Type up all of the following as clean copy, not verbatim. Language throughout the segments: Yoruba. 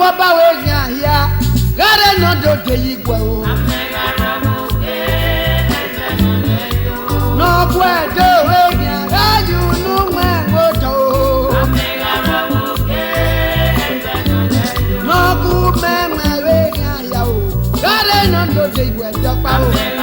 kwa bawe ya gare no do de igwe o no kwa do we ya gaju nu mwe moto no ku me we ya o gare no do de igwe do pa o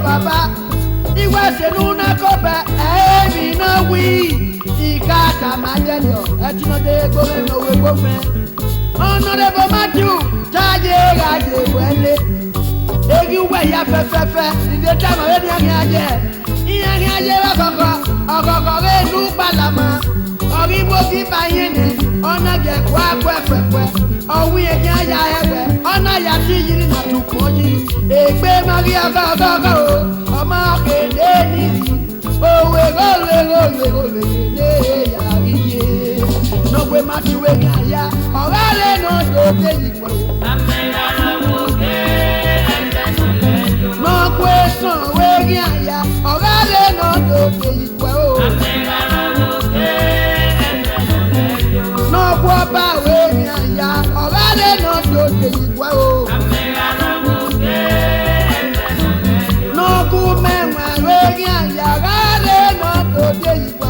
Baba, he was a luna copa, every no we, he got a madelio, at no day going away, woman. Honorable Matthew, Taje Raje Wele. Egi we ya fefefe, the time already again. Iyan aje wa koko re nu balama. Ori bo ti bayene, ona je kwa pepepe. Owi eja ya ebe, ona ya ti yiri na tupoji. Egbe Maria gogo, ọmọ kede ni. Owe go ne ya iye. No we Matthew we ya, orale no do te yipo. No question we ya, orale no do te yipo. No guapa we ya, orale no do te yipo. No gumenwa we ya, orale no do te yipo.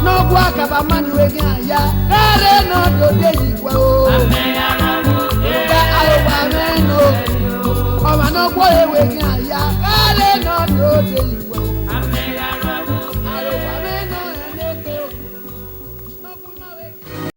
No guapa manu we ya, orale no do te yipo. Ọmọ náà gbọ́ ewé ní àyà, kálẹ̀ náà ló dé ìwẹ̀ o.